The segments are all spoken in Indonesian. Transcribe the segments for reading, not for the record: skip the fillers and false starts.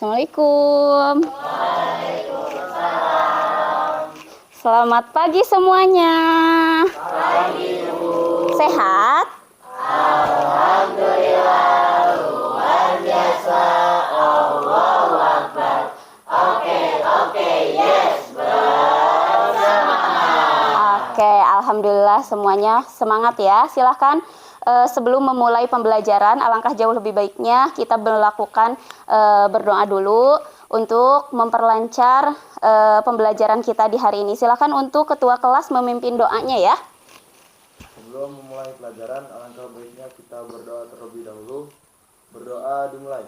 Assalamualaikum. Selamat pagi semuanya. Pagi, Bu. Sehat? Alhamdulillah, luar biasa. Allahu Akbar. Oke, yes, bersemangat. Oke, alhamdulillah semuanya semangat ya. Silahkan sebelum memulai pembelajaran, alangkah jauh lebih baiknya kita melakukan berdoa dulu untuk memperlancar pembelajaran kita di hari ini. Silahkan untuk ketua kelas memimpin doanya ya. Sebelum memulai pelajaran, alangkah baiknya kita berdoa terlebih dahulu. Berdoa dimulai.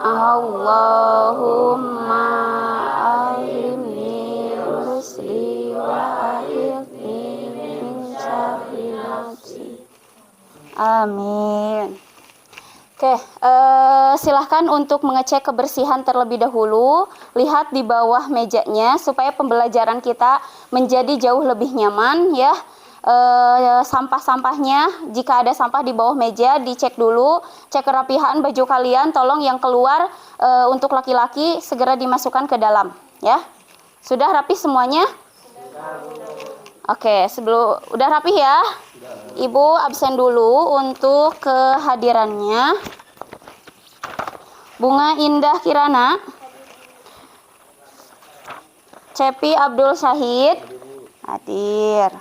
Allahumma alimni rusli wa akhirni min syarri nafsi. Amin. Oke, silahkan untuk mengecek kebersihan terlebih dahulu. Lihat di bawah mejanya supaya pembelajaran kita menjadi jauh lebih nyaman ya. Sampah-sampahnya, jika ada sampah di bawah meja dicek dulu. Cek kerapihan baju kalian, tolong yang keluar untuk laki-laki segera dimasukkan ke dalam ya. Sudah rapi semuanya? Oke, udah rapi ya? Ibu absen dulu untuk kehadirannya. Bunga Indah Kirana, Cepi Abdul Syahid, hadir.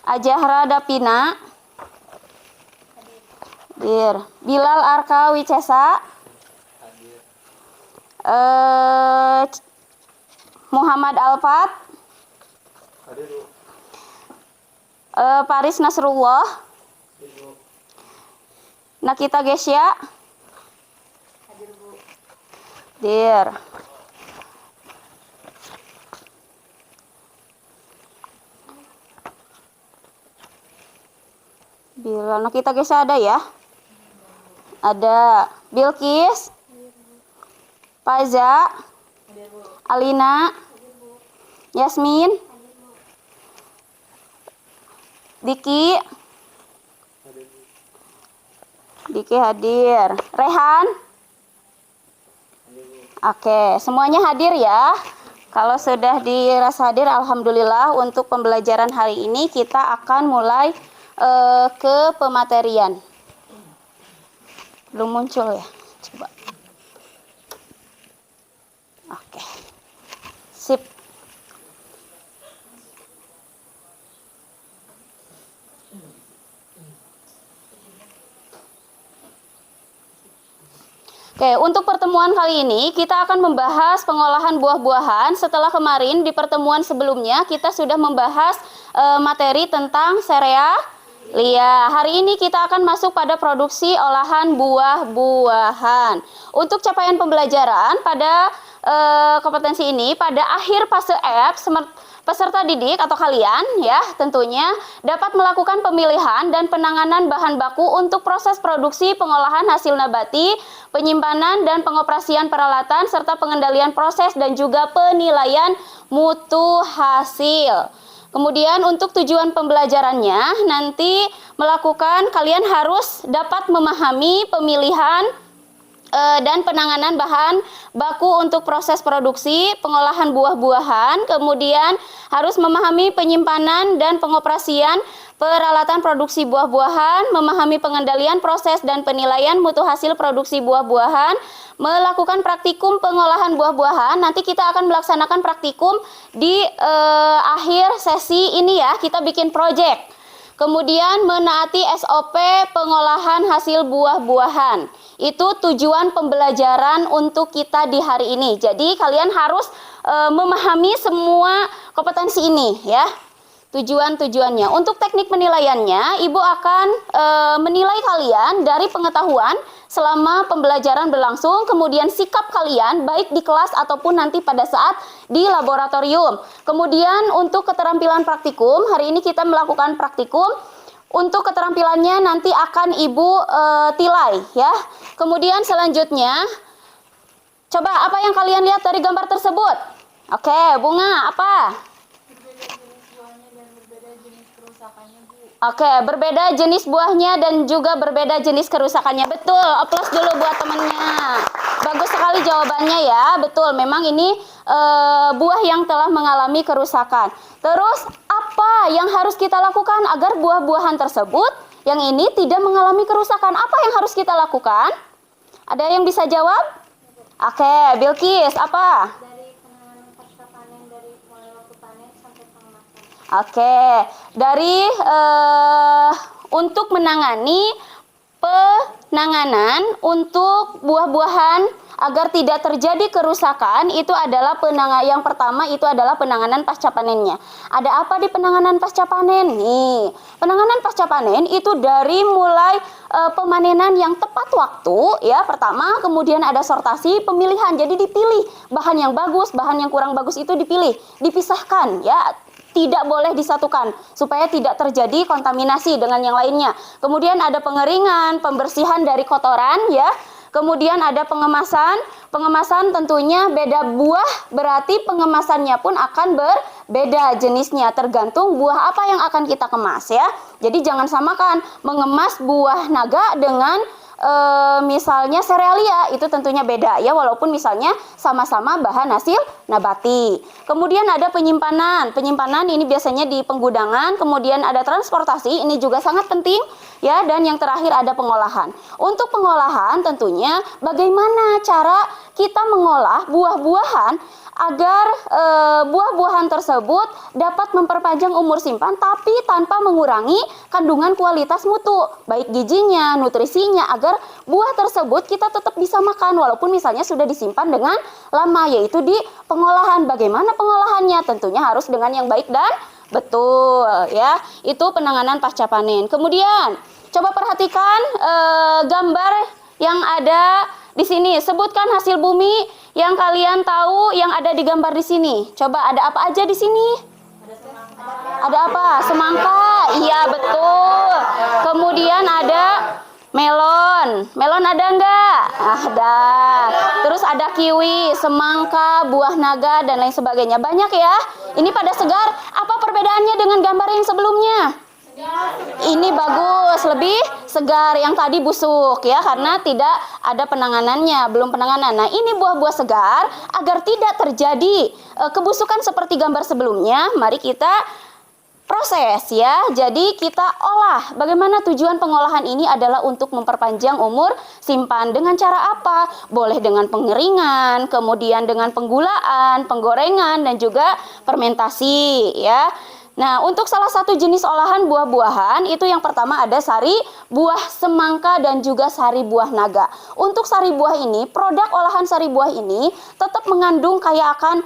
Ajahra Dapina, hadir. Bilal Arka Wicesa, Muhammad Alfat, Hadir, Bu. Paris Nasrullah, Nakita Gesya, hadir. Bilal, Nakita Gesya ada ya? Ada. Bilkis, Paza, Alina, Yasmin, Diki hadir. Rehan, oke, semuanya hadir ya. Kalau sudah dirasa hadir, alhamdulillah. Untuk pembelajaran hari ini kita akan mulai ke pematerian. Belum muncul ya, coba. Oke, sip. Oke, untuk pertemuan kali ini kita akan membahas pengolahan buah-buahan. Setelah kemarin di pertemuan sebelumnya kita sudah membahas materi tentang serealia. Hari ini kita akan masuk pada produksi olahan buah-buahan. Untuk capaian pembelajaran pada kompetensi ini, pada akhir fase F, peserta didik atau kalian ya tentunya dapat melakukan pemilihan dan penanganan bahan baku untuk proses produksi pengolahan hasil nabati, penyimpanan dan pengoperasian peralatan serta pengendalian proses dan juga penilaian mutu hasil. Kemudian untuk tujuan pembelajarannya nanti kalian harus dapat memahami pemilihan dan penanganan bahan baku untuk proses produksi pengolahan buah-buahan, kemudian harus memahami penyimpanan dan pengoperasian peralatan produksi buah-buahan, memahami pengendalian proses dan penilaian mutu hasil produksi buah-buahan, melakukan praktikum pengolahan buah-buahan. Nanti kita akan melaksanakan praktikum di akhir sesi ini ya, kita bikin project. Kemudian menaati SOP pengolahan hasil buah-buahan. Itu tujuan pembelajaran untuk kita di hari ini. Jadi kalian harus memahami semua kompetensi ini ya. Tujuannya. Untuk teknik penilaiannya, Ibu akan menilai kalian dari pengetahuan selama pembelajaran berlangsung, kemudian sikap kalian baik di kelas ataupun nanti pada saat di laboratorium. Kemudian untuk keterampilan praktikum, hari ini kita melakukan praktikum. Untuk keterampilannya nanti akan Ibu tilai ya. Kemudian selanjutnya, coba apa yang kalian lihat dari gambar tersebut? Oke, bunga apa? Oke, berbeda jenis buahnya dan juga berbeda jenis kerusakannya. Betul, aplaus dulu buat temennya. Bagus sekali jawabannya ya. Betul, memang ini buah yang telah mengalami kerusakan. Terus, apa yang harus kita lakukan agar buah-buahan tersebut yang ini tidak mengalami kerusakan? Apa yang harus kita lakukan? Ada yang bisa jawab? Oke, Bilkis, apa? Dari penanganan pasca panen, dari mulai waktu panen sampai pengemasan. Oke, dari untuk menangani penanganan untuk buah-buahan agar tidak terjadi kerusakan itu adalah yang pertama itu adalah penanganan pasca panennya. Ada apa di penanganan pasca panen? Nih, penanganan pasca panen itu dari mulai pemanenan yang tepat waktu ya pertama, kemudian ada sortasi, pemilihan. Jadi dipilih bahan yang bagus, bahan yang kurang bagus itu dipilih, dipisahkan ya. Tidak boleh disatukan supaya tidak terjadi kontaminasi dengan yang lainnya. Kemudian ada pengeringan, pembersihan dari kotoran ya. Kemudian ada pengemasan. Pengemasan tentunya beda buah, berarti pengemasannya pun akan berbeda jenisnya tergantung buah apa yang akan kita kemas ya. Jadi jangan samakan mengemas buah naga dengan misalnya serealia, itu tentunya beda ya, walaupun misalnya sama-sama bahan hasil nabati. Kemudian ada penyimpanan. Penyimpanan ini biasanya di penggudangan, kemudian ada transportasi, ini juga sangat penting ya, dan yang terakhir ada pengolahan. Untuk pengolahan tentunya bagaimana cara kita mengolah buah-buahan agar buah-buahan tersebut dapat memperpanjang umur simpan tapi tanpa mengurangi kandungan kualitas mutu, baik gizinya, nutrisinya, agar buah tersebut kita tetap bisa makan walaupun misalnya sudah disimpan dengan lama, yaitu di pengolahan. Bagaimana pengolahannya? Tentunya harus dengan yang baik dan betul ya. Itu penanganan pasca panen. Kemudian coba perhatikan gambar yang ada di sini. Sebutkan hasil bumi yang kalian tahu yang ada di gambar di sini. Coba ada apa aja di sini? Ada apa? Semangka. Iya, betul. Kemudian ada melon. Melon ada enggak? Ada. Terus ada kiwi, semangka, buah naga dan lain sebagainya. Banyak ya. Ini pada segar. Apa perbedaannya dengan gambar yang sebelumnya? Ini bagus, lebih segar. Yang tadi busuk ya, karena tidak ada penanganannya, belum penanganan. Nah, ini buah-buah segar. Agar tidak terjadi kebusukan seperti gambar sebelumnya, mari kita proses ya. Jadi kita olah. Bagaimana tujuan pengolahan ini adalah untuk memperpanjang umur simpan. Dengan cara apa? Boleh dengan pengeringan, kemudian dengan penggulaan, penggorengan, dan juga fermentasi ya. Nah, untuk salah satu jenis olahan buah-buahan itu yang pertama ada sari buah semangka dan juga sari buah naga. Untuk sari buah ini, produk olahan sari buah ini tetap mengandung kaya akan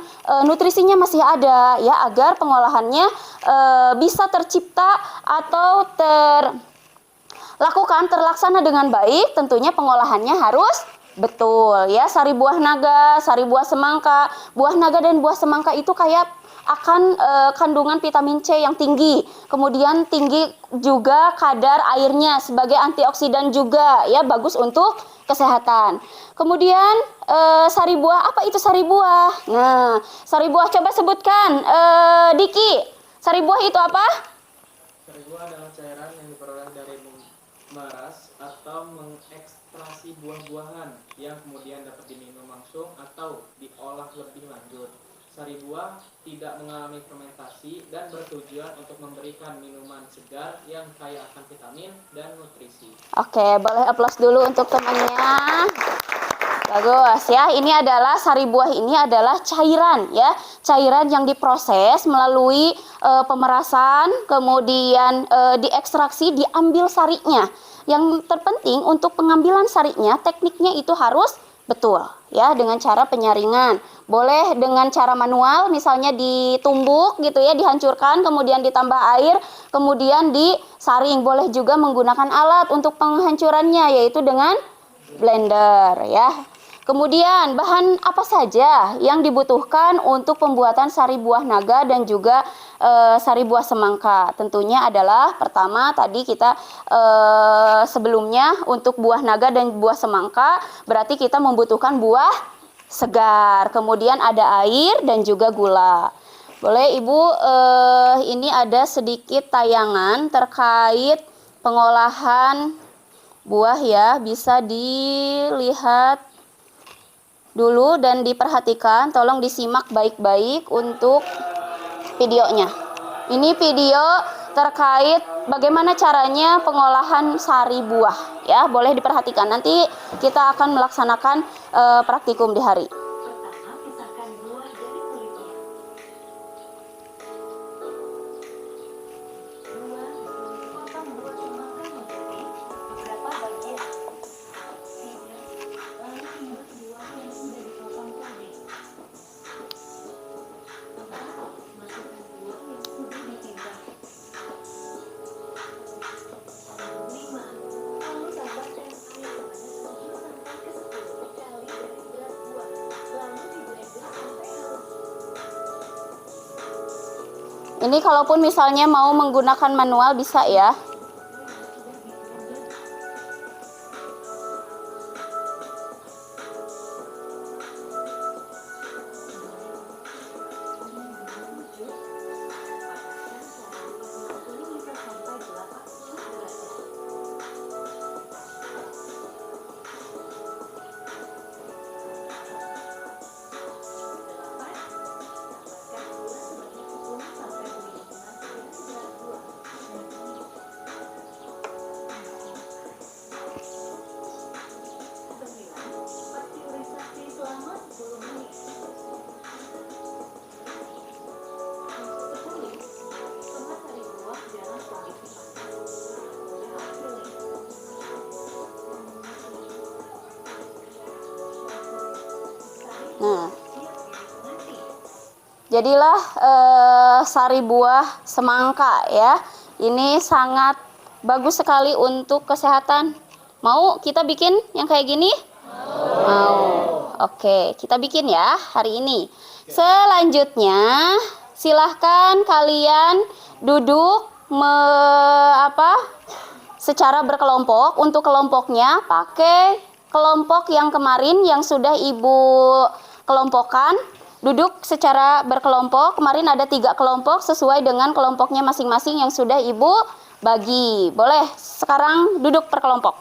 nutrisinya masih ada ya, agar pengolahannya bisa tercipta atau terlaksana dengan baik. Tentunya pengolahannya harus betul ya. Sari buah naga, sari buah semangka, buah naga dan buah semangka itu kayak akan kandungan vitamin C yang tinggi, kemudian tinggi juga kadar airnya sebagai antioksidan juga ya, bagus untuk kesehatan. Kemudian sari buah, apa itu sari buah? Nah, sari buah coba sebutkan, Diki, sari buah itu apa? Sari buah adalah cairan yang diperoleh dari memeras atau mengekstraksi buah-buahan yang kemudian dapat diminum langsung atau diolah lebih lanjut. Sari buah tidak mengalami fermentasi dan bertujuan untuk memberikan minuman segar yang kaya akan vitamin dan nutrisi. Oke, boleh aplaus dulu untuk temannya. Bagus ya, ini adalah sari buah, ini adalah cairan ya. Cairan yang diproses melalui pemerasan, kemudian diekstraksi, diambil sarinya. Yang terpenting untuk pengambilan sarinya, tekniknya itu harus betul ya, dengan cara penyaringan. Boleh dengan cara manual, misalnya ditumbuk gitu ya, dihancurkan, kemudian ditambah air, kemudian disaring. Boleh juga menggunakan alat untuk penghancurannya, yaitu dengan blender ya. Kemudian bahan apa saja yang dibutuhkan untuk pembuatan sari buah naga dan juga sari buah semangka? Tentunya adalah pertama tadi kita sebelumnya untuk buah naga dan buah semangka berarti kita membutuhkan buah segar. Kemudian ada air dan juga gula. Boleh Ibu, ini ada sedikit tayangan terkait pengolahan buah ya, bisa dilihat dulu dan diperhatikan, tolong disimak baik-baik untuk videonya. Ini video terkait bagaimana caranya pengolahan sari buah ya, boleh diperhatikan. Nanti kita akan melaksanakan praktikum di hari. Pertama, pisahkan buah dari kulitnya. Dua, potong buah semangka menjadi beberapa bagian. Tiga, lalu timbuk buah yang sudah dipotong tadi. Empat, masukkan buah yang sudah ditimbang. Lima, lalu tambahkan air sebanyak 7 sampai ke 10 kali dari berat buah. Lalu di-blender sampai halus. Ini kalaupun misalnya mau menggunakan manual bisa ya. Pasteurisasi selama 10 menit. 10. Kemas sari buah dalam kondisi panas. Mudah pilih. Nah, Siap dinikmati. jadilah sari buah semangka ya. Ini sangat bagus sekali untuk kesehatan. Mau kita bikin yang kayak gini? Mau. Oke, kita bikin ya hari ini. Selanjutnya, silahkan kalian duduk secara berkelompok. Untuk kelompoknya pakai kelompok yang kemarin yang sudah Ibu kelompokkan. Duduk secara berkelompok. Kemarin ada 3 kelompok sesuai dengan kelompoknya masing-masing yang sudah Ibu bagi. Boleh sekarang duduk per kelompok.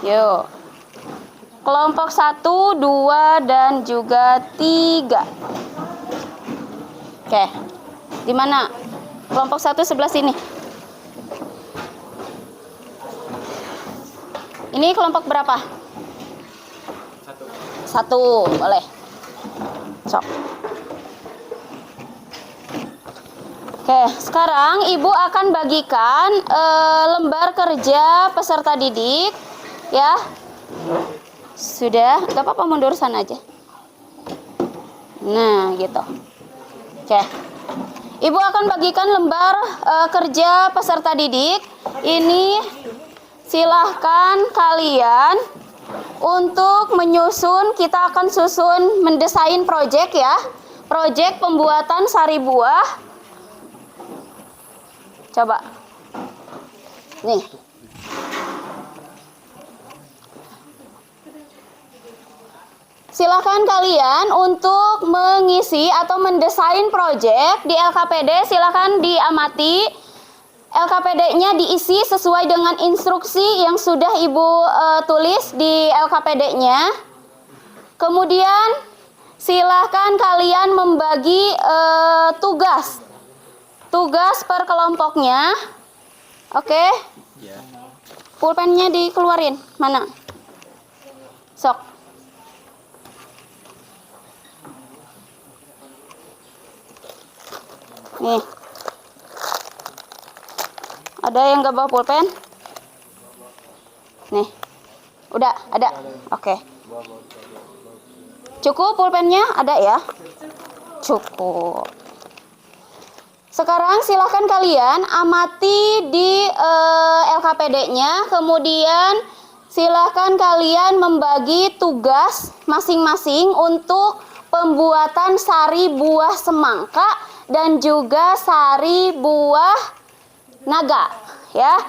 Yuk. Kelompok 1, 2, dan juga 3. Oke. Di mana? Kelompok 1 sebelah sini. Ini kelompok berapa? 1, boleh. Sok. Oke, sekarang Ibu akan bagikan lembar kerja peserta didik, ya. Sudah, nggak apa-apa, mundur sana aja. Nah, gitu. Oke. Ibu akan bagikan lembar kerja peserta didik. Ini silahkan kalian untuk menyusun, kita akan susun mendesain proyek ya. Proyek pembuatan sari buah. Coba. Nih. Silakan kalian untuk mengisi atau mendesain proyek di LKPD, silakan diamati. LKPD-nya diisi sesuai dengan instruksi yang sudah Ibu tulis di LKPD-nya. Kemudian silakan kalian membagi tugas per kelompoknya. Oke? Pulpennya dikeluarin. Mana? Sok. Nih. Ada yang gak bawa pulpen? Nih. Udah, ada. Oke. Cukup pulpennya? Ada ya? Cukup. Sekarang silahkan kalian amati di LKPD-nya. Kemudian silahkan kalian membagi tugas masing-masing untuk pembuatan sari buah semangka dan juga sari buah naga, ya.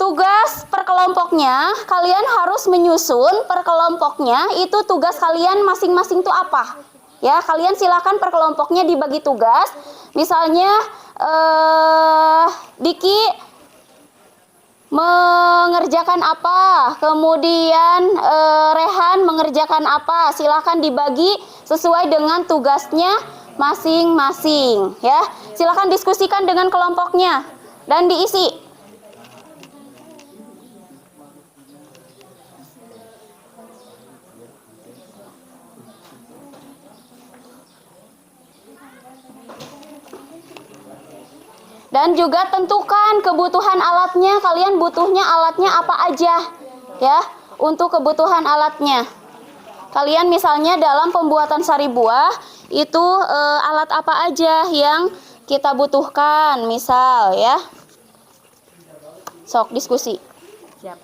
tugas per kelompoknya, kalian harus menyusun per kelompoknya itu tugas kalian masing-masing itu apa. Ya, kalian silakan per kelompoknya dibagi tugas. Misalnya Diki mengerjakan apa, kemudian Rehan mengerjakan apa, silakan dibagi sesuai dengan tugasnya masing-masing ya. Silakan diskusikan dengan kelompoknya dan diisi. Dan juga tentukan kebutuhan alatnya, kalian butuhnya alatnya apa aja ya untuk kebutuhan alatnya. Kalian misalnya dalam pembuatan sari buah itu alat apa aja yang kita butuhkan misal ya. Sok diskusi. Siap.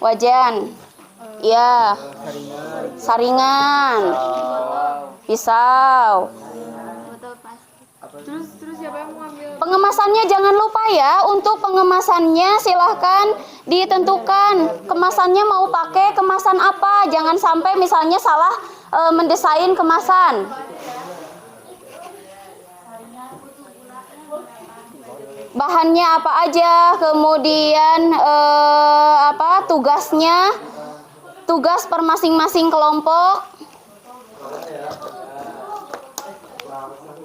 Wajan. Ya. Saringan. Pisau. Terus siapa yang mau ambil? Pengemasannya jangan lupa ya. Untuk pengemasannya silahkan ditentukan kemasannya mau pakai kemasan apa. Jangan sampai misalnya salah mendesain kemasan. Bahannya apa aja, kemudian tugasnya, tugas per masing-masing kelompok.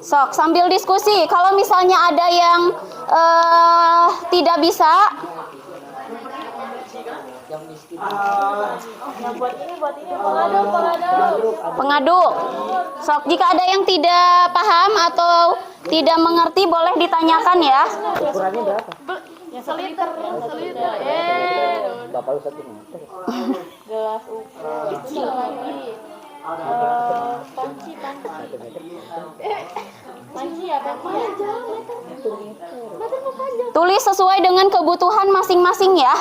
Sok sambil diskusi. Kalau misalnya ada yang tidak bisa, pengaduk. Sok jika ada yang tidak paham atau tidak mengerti boleh ditanyakan ya. Ukurannya berapa? Seliter. Bapak lu 1 meter. Gelas ukuran kecil lagi. Panci apa ya? Tulis sesuai dengan kebutuhan masing-masing ya.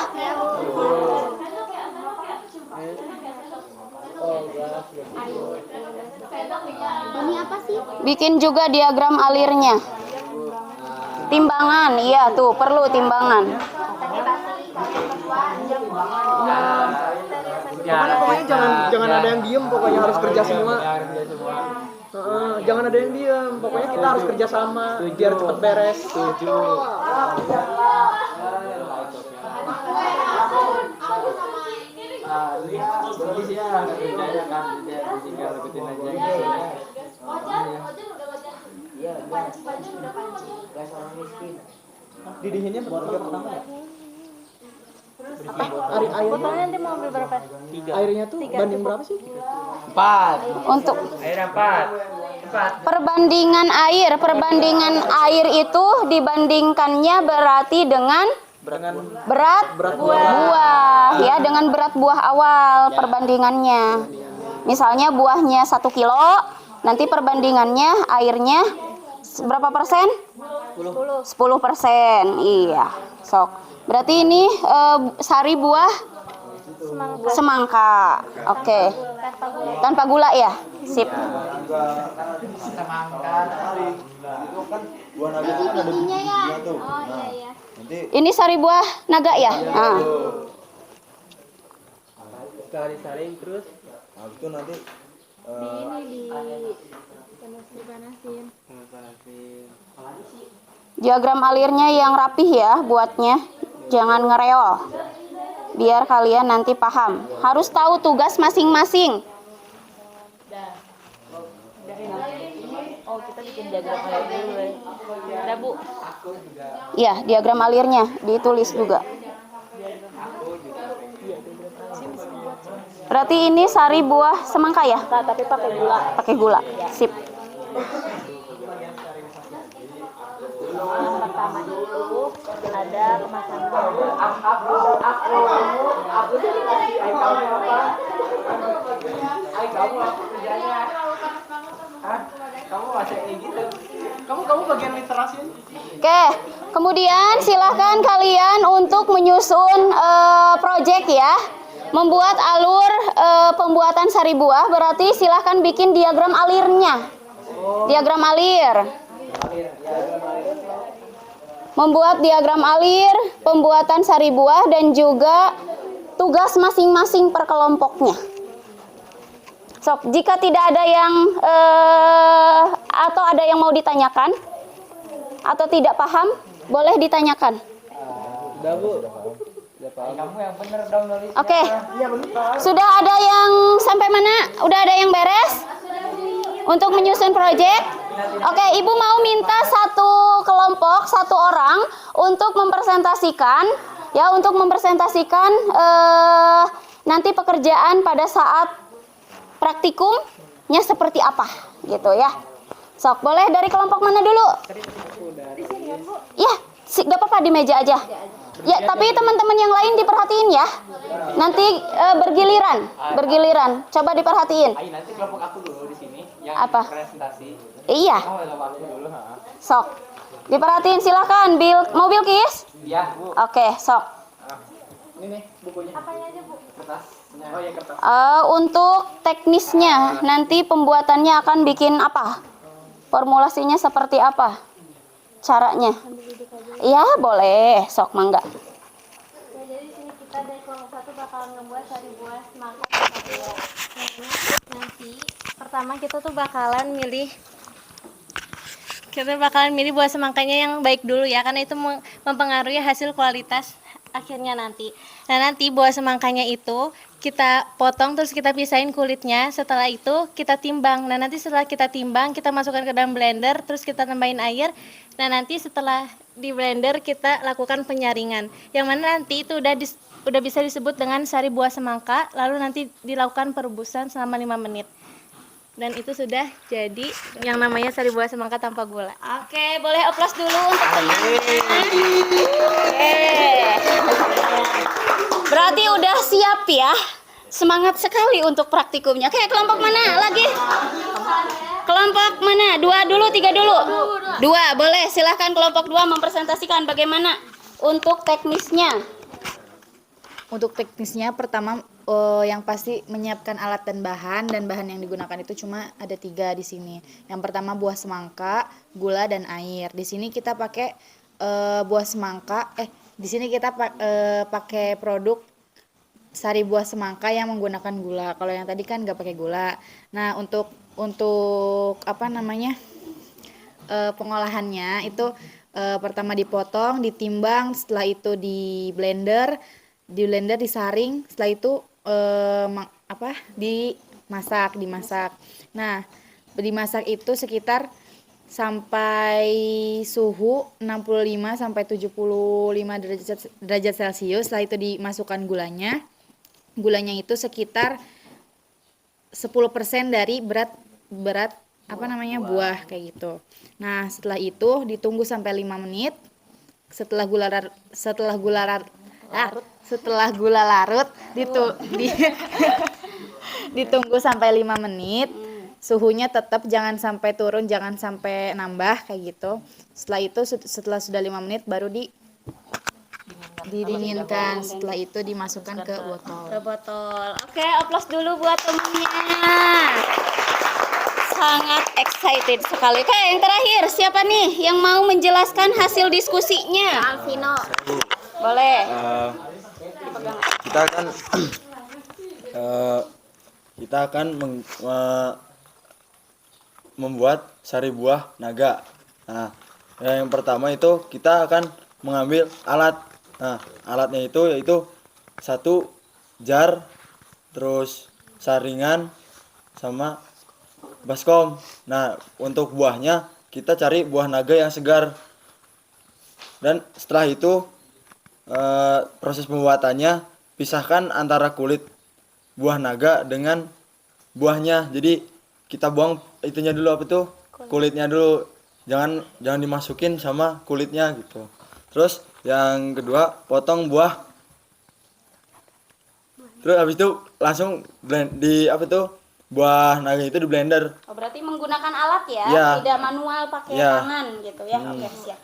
Ini apa sih? Bikin juga diagram alirnya. Timbangan, iya tuh perlu timbangan. Pokoknya jangan ada yang diem, pokoknya harus kerja semua. Jangan ada yang diem, pokoknya kita harus kerja sama biar cepet beres. Didihinnya bertiga pertama ya? Airnya nanti mau ambil berapa? airnya tuh banding berapa sih? 4. Untuk Air 4. perbandingan air itu dibandingkannya berarti dengan berat buah ya, dengan berat buah awal perbandingannya. Misalnya buahnya 1 kilo, nanti perbandingannya airnya berapa persen? 10%. Iya, sok. Berarti ini sari buah semangka. Oke. Tanpa gula ya? Sip. Semangka. Itu kan buah naga itu kan ada Bijinya ya? tuh. Oh iya iya. Nanti Ini sari buah naga ya? Nah. Saring terus. Nah, itu nanti Dipanasin. Diagram alirnya yang rapih ya buatnya. Jangan ngereol. Biar kalian nanti paham. Harus tahu tugas masing-masing. Oh, kita bikin diagram alir dulu ya. Udah, Bu. Iya, diagram alirnya ditulis juga. Berarti ini sari buah semangka ya? Tapi pakai gula. Pakai gula. Sip. Yang pertama itu ada kemasan bumbu. Kamu masih kayak gitu. Kamu bagian literasi. Oke, kemudian silahkan kalian untuk menyusun project ya. Membuat alur pembuatan sari buah, berarti silahkan bikin diagram alirnya. Diagram alir. Membuat diagram alir, pembuatan sari buah, dan juga tugas masing-masing per kelompoknya. Sok, jika tidak ada yang atau ada yang mau ditanyakan atau tidak paham, boleh ditanyakan. Udah Bu. Kamu yang bener dong nulis. Oke. Sudah ada yang sampai mana? Udah ada yang beres? Untuk menyusun proyek? Oke, Ibu mau minta satu kelompok, satu orang untuk mempresentasikan nanti pekerjaan pada saat praktikumnya seperti apa gitu ya. Sok, boleh dari kelompok mana dulu? Ya, gak apa-apa di meja aja. Ya, tapi teman-teman yang lain diperhatiin ya. Nanti bergiliran. Coba diperhatiin. Nanti kelompok aku dulu di sini yang Apa? presentasi. Iya. Kelompok aku dulu, Sok. Diperhatiin silakan. Mau Bilkis? Iya, Bu. Oke, sok. Ini nih bukunya. Apanya aja, Bu? Kertas. Oh ya kertas. Untuk teknisnya nanti pembuatannya akan bikin apa? Formulasinya seperti apa? Caranya? Iya, boleh. Sok, mangga. Ya, jadi di sini kita dari kelompok 1 bakalan ngebuat sari buah semangka tanpa gula. Nanti pertama kita bakalan milih buah semangkanya yang baik dulu ya, karena itu mempengaruhi hasil kualitas akhirnya nanti. Nah, nanti buah semangkanya itu kita potong terus kita pisahin kulitnya. Setelah itu kita timbang. Nah, nanti setelah kita timbang, kita masukkan ke dalam blender, terus kita tambahin air. Nah, nanti setelah di blender kita lakukan penyaringan. Yang mana nanti itu udah bisa disebut dengan sari buah semangka, lalu nanti dilakukan perebusan selama 5 menit. Dan itu sudah jadi yang namanya sari buah semangka tanpa gula. Oke, boleh oplos dulu untuk teman-teman. Oke. Berarti udah siap ya. Semangat sekali untuk praktikumnya. Oke, kelompok mana lagi? Kelompok mana? 2 dulu, 3 dulu? 2, boleh. Silahkan kelompok 2 mempresentasikan bagaimana untuk teknisnya. Untuk teknisnya pertama yang pasti menyiapkan alat dan bahan yang digunakan itu cuma ada 3 di sini. Yang pertama buah semangka, gula dan air. Di sini kita pakai buah semangka. Di sini kita pakai produk sari buah semangka yang menggunakan gula. Kalau yang tadi kan nggak pakai gula. Nah untuk pengolahannya itu pertama dipotong, ditimbang, setelah itu di blender disaring, setelah itu dimasak. Nah, dimasak itu sekitar sampai suhu 65 sampai 75 derajat Celcius. Setelah itu dimasukkan gulanya. Gulanya itu sekitar 10% dari berat buah kayak gitu. Nah, setelah itu ditunggu sampai 5 menit. Setelah gula larut ditunggu sampai 5 menit. Suhunya tetap jangan sampai turun, jangan sampai nambah kayak gitu. Setelah sudah 5 menit baru didinginkan. Setelah itu dimasukkan ke botol. Oke, oplos dulu buat temennya. Sangat excited sekali. Oke, yang terakhir siapa nih yang mau menjelaskan hasil diskusinya? Alvino. Boleh. Kita akan membuat sari buah naga. Nah, yang pertama itu kita akan mengambil alat. Nah, alatnya itu yaitu 1 jar, terus saringan sama baskom. Nah, untuk buahnya kita cari buah naga yang segar. Dan setelah itu proses pembuatannya pisahkan antara kulit buah naga dengan buahnya. Jadi kita buang itunya dulu, kulitnya dulu, jangan dimasukin sama kulitnya gitu. Terus yang kedua potong buah, terus habis itu langsung buah naga itu di blender. Oh, berarti menggunakan alat ya, Ya. tidak manual pakai tangan gitu ya. Oke, siap.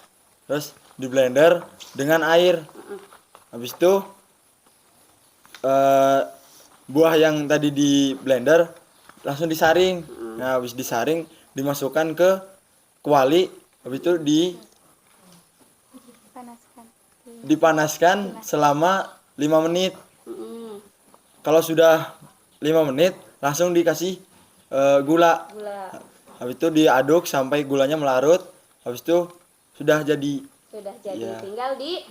Terus di blender dengan air. Habis itu buah yang tadi di blender langsung disaring. Nah, habis disaring dimasukkan ke kuali Habis itu dipanaskan selama 5 menit. Kalau sudah 5 menit langsung dikasih gula. Habis itu diaduk sampai gulanya melarut. Habis itu sudah jadi. Sudah jadi, Iya.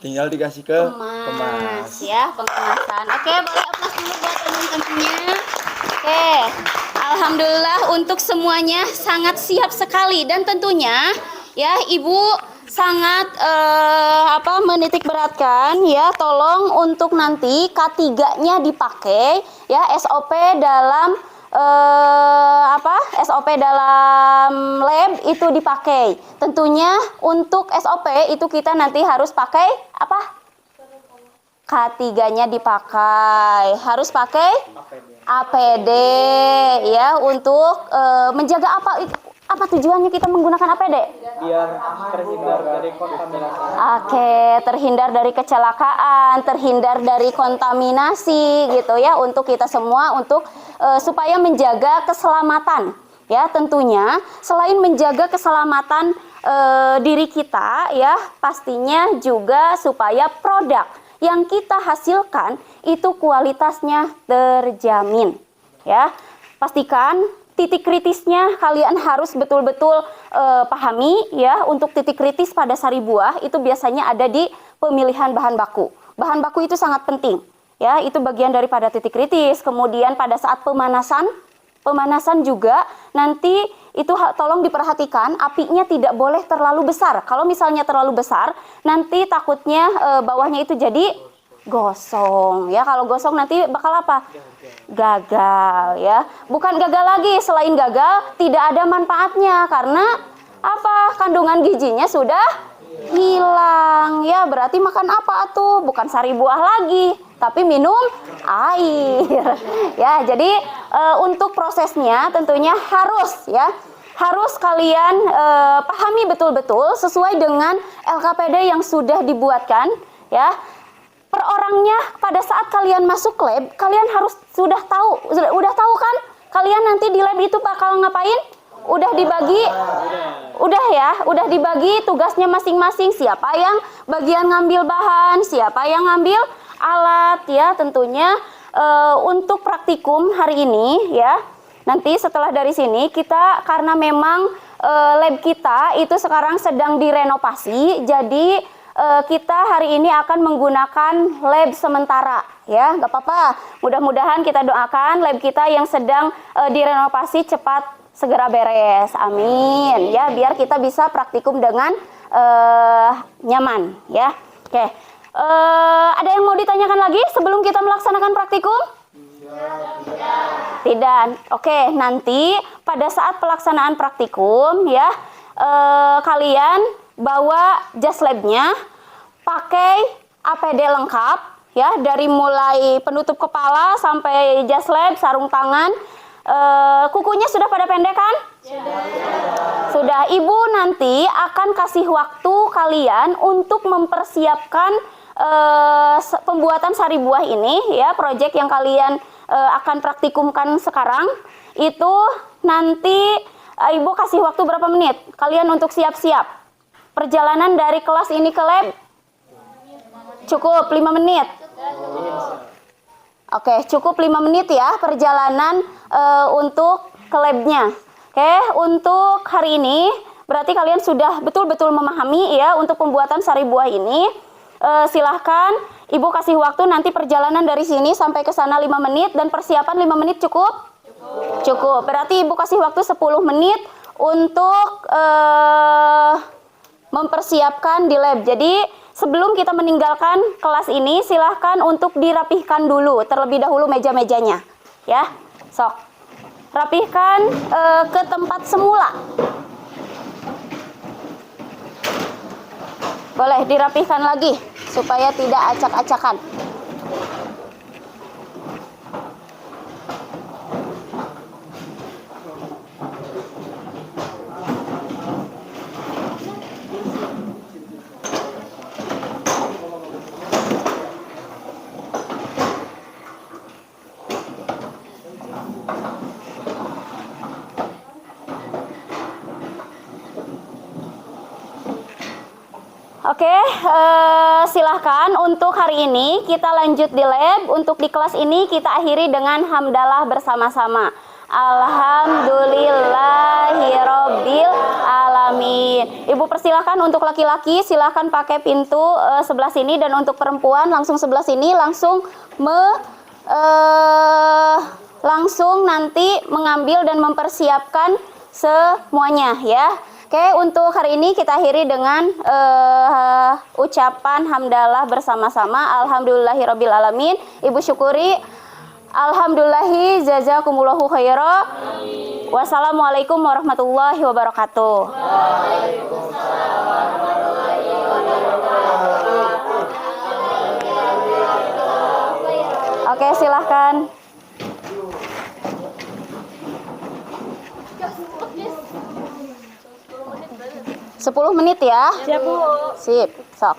tinggal Dikasih ke kemas ya, pengemasan. Oke, boleh aplaus dulu buat teman-temannya. Oke, alhamdulillah untuk semuanya sangat siap sekali dan tentunya ya Ibu sangat menitik beratkan ya, tolong untuk nanti K3-nya dipakai ya, SOP dalam SOP dalam lab itu dipakai. Tentunya untuk SOP itu kita nanti harus pakai apa? K3-nya dipakai. Harus pakai APD ya, untuk menjaga apa tujuannya kita menggunakan APD? Biar terhindar dari kontaminasi. Oke, terhindar dari kecelakaan, terhindar dari kontaminasi gitu ya, untuk kita semua, untuk supaya menjaga keselamatan ya. Tentunya selain menjaga keselamatan diri kita ya, pastinya juga supaya produk yang kita hasilkan itu kualitasnya terjamin ya. Pastikan titik kritisnya kalian harus betul-betul pahami ya. Untuk titik kritis pada sari buah itu biasanya ada di pemilihan bahan baku. Bahan baku itu sangat penting ya, itu bagian daripada titik kritis. Kemudian pada saat pemanasan juga nanti itu tolong diperhatikan, apinya tidak boleh terlalu besar. Kalau misalnya terlalu besar nanti takutnya bawahnya itu jadi gosong ya. Kalau gosong nanti bakal apa? Gagal ya. Bukan gagal lagi, selain gagal tidak ada manfaatnya karena apa? Kandungan gizinya sudah hilang ya. Berarti makan apa tuh? Bukan sari buah lagi, tapi minum air ya. Jadi untuk prosesnya tentunya harus kalian pahami betul-betul sesuai dengan LKPD yang sudah dibuatkan ya. Per orangnya pada saat kalian masuk lab, kalian harus sudah tahu kan? Kalian nanti di lab itu bakal ngapain? Udah dibagi? Udah dibagi tugasnya masing-masing. Siapa yang bagian ngambil bahan, siapa yang ngambil alat ya. Tentunya untuk praktikum hari ini ya. Nanti setelah dari sini kita, karena memang lab kita itu sekarang sedang direnovasi, jadi kita hari ini akan menggunakan lab sementara ya, nggak apa-apa. Mudah-mudahan kita doakan lab kita yang sedang direnovasi cepat segera beres, amin ya, biar kita bisa praktikum dengan nyaman ya. Oke, ada yang mau ditanyakan lagi sebelum kita melaksanakan praktikum? Tidak. Oke, nanti pada saat pelaksanaan praktikum ya, kalian bawa jas labnya, pakai APD lengkap ya, dari mulai penutup kepala sampai jas lab, sarung tangan. Kukunya sudah pada pendek kan? Sudah. Ibu nanti akan kasih waktu kalian untuk mempersiapkan pembuatan sari buah ini ya, proyek yang kalian akan praktikumkan sekarang. Itu nanti Ibu kasih waktu berapa menit kalian untuk siap-siap. Perjalanan dari kelas ini ke lab cukup 5 menit. Oke, cukup 5 menit ya perjalanan untuk ke labnya. Oke, untuk hari ini berarti kalian sudah betul-betul memahami ya untuk pembuatan sari buah ini. Silahkan Ibu kasih waktu nanti perjalanan dari sini sampai ke sana 5 menit dan persiapan 5 menit cukup? Cukup. Berarti Ibu kasih waktu 10 menit untuk mempersiapkan di lab. Jadi sebelum kita meninggalkan kelas ini, silahkan untuk dirapihkan dulu terlebih dahulu meja-mejanya ya. Sok rapihkan ke tempat semula. Boleh dirapihkan lagi supaya tidak acak-acakan. Oke, silahkan untuk hari ini kita lanjut di lab. Untuk di kelas ini kita akhiri dengan hamdalah bersama-sama. Alhamdulillahirobbil alamin. Ibu persilahkan untuk laki-laki silahkan pakai pintu sebelah sini, dan untuk perempuan langsung sebelah sini, langsung nanti mengambil dan mempersiapkan semuanya ya. Oke, untuk hari ini kita akhiri dengan ucapan hamdalah bersama-sama. Alhamdulillahirabbil alamin. Ibu syukuri. Alhamdulillahi jazakumullahu khaira. Wassalamualaikum warahmatullahi wabarakatuh. Oke, silahkan. 10 menit ya. Siap, Bu. Sip, sok.